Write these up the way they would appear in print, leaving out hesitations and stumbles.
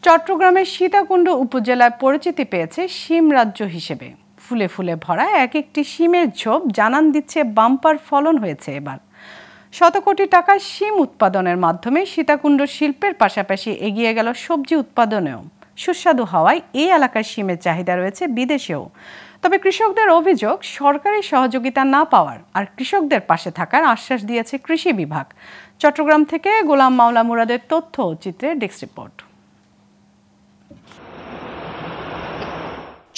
চট্টগ্রামের সীতাকুণ্ড উপজেলায় পরিচিতি পেয়েছে শিম রাজ্য হিসেবে। ফুলে ফুলে ভরা এক একটি শিমের ঝোপ জানান দিচ্ছে বাম্পার ফলন হয়েছে এবার। শত কোটি টাকার শিম উৎপাদনের মাধ্যমে সীতাকুণ্ড শিল্পের পাশাপাশি এগিয়ে গেল সবজি উৎপাদনেও। সুস্বাদু হওয়ায় এই এলাকার শিমের চাহিদা রয়েছে বিদেশেও। তবে কৃষকদের অভিযোগ সরকারি সহযোগিতা না পাওয়ার আর কৃষকদের পাশে থাকার আশ্বাস দিয়েছে কৃষি বিভাগ। চট্টগ্রাম থেকে গোলাম মাওলা মুরাদের তথ্য ও চিত্রে ডেস্ক রিপোর্ট।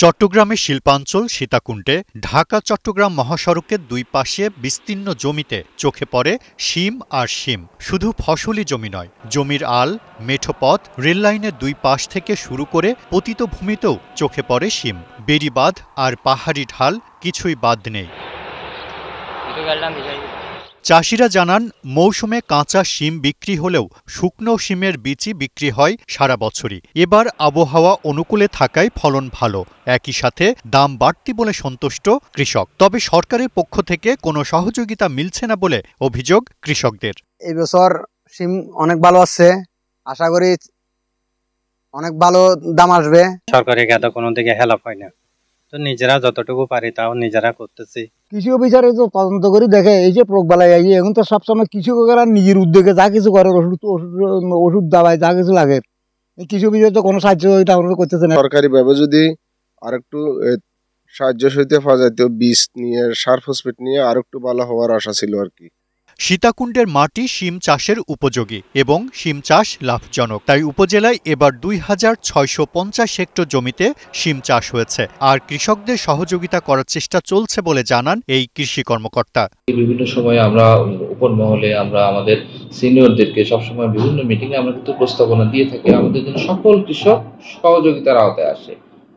চট্টগ্রামের শিল্পাঞ্চল সীতাকুণ্ডে ঢাকা চট্টগ্রাম মহাসড়কের দুই পাশে বিস্তীর্ণ জমিতে চোখে পড়ে শিম আর শিম। শুধু ফসলি জমি নয়, জমির আল, মেঠো পথ, রেললাইনের দুই পাশ থেকে শুরু করে পতিত ভূমিতেও চোখে পড়ে শিম। বেড়িবাঁধ আর পাহাড়ি ঢাল কিছুই বাদ নেই। চাষিরা জানান, মৌসুমে কাঁচা শিম বিক্রি হলেও শুকনো শিমের বীচি বিক্রি হয় সারা বছরই। এবার আবহাওয়া অনুকূলে থাকায় ফলন ভালো, একই সাথে দাম বাড়তি বলে সন্তুষ্ট কৃষক। তবে সরকারের পক্ষ থেকে কোনো সহযোগিতা মিলছে না বলে অভিযোগ কৃষকদের। এই বছর শিম অনেক ভালো আছে, আশা করি অনেক ভালো দাম আসবে। সরকারি গাদা কোনো দিকে হেল্প হয় না, তো নিজেরা যতটুকু পারি তাও নিজেরা করতেছি। কৃষি অফিসারে তো তদন্ত করে দেখে এই যে প্রোগবালাই আই এখন তো সবসময় কৃষকেরা নিজের উদ্যোগে যা কিছু করে, ওষুধ দাবায় যা কিছু লাগে, কৃষি অফিসার তো কোনো সাহায্য করতেছে না। সরকারি ভাবে যদি আরেকটু সাহায্য সহিতে পাওয়া যেত, বীজ নিয়ে সার ফসফেট নিয়ে আরেকটু ভালো হওয়ার আশা ছিল আর কি। সীতাকুণ্ডের মাটি শিম চাষের উপযোগী এবং শিম চাষ লাভজনক, তাই উপজেলায় এবার 2650 হেক্টর জমিতে শিম চাষ হয়েছে। আর কৃষকদের সহযোগিতা করার চেষ্টা চলছে বলে জানান এই কৃষি কর্মকর্তা। বিভিন্ন সময় আমরা উপর মহলে আমরা আমাদের সিনিয়রদেরকে সবসময় বিভিন্ন মিটিংয়ে আমরা কিন্তু প্রস্তাবনা দিয়ে থাকি, আমাদের জন্য সকল কৃষক সহযোগিতার আওতায় আসে,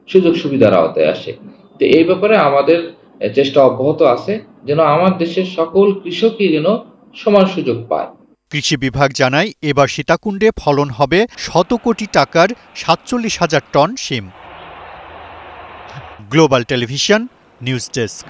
সুযোগ সুবিধার আওতায় আসে। তো এই ব্যাপারে আমাদের চেষ্টা অব্যাহত আছে যেন আমার দেশের সকল কৃষকই যেন সমান সুযোগ পায়। কৃষি বিভাগ জানায়, এবার সীতাকুণ্ডে ফলন হবে 100 কোটি টাকার 47,000 টন শিম। Global television news desk.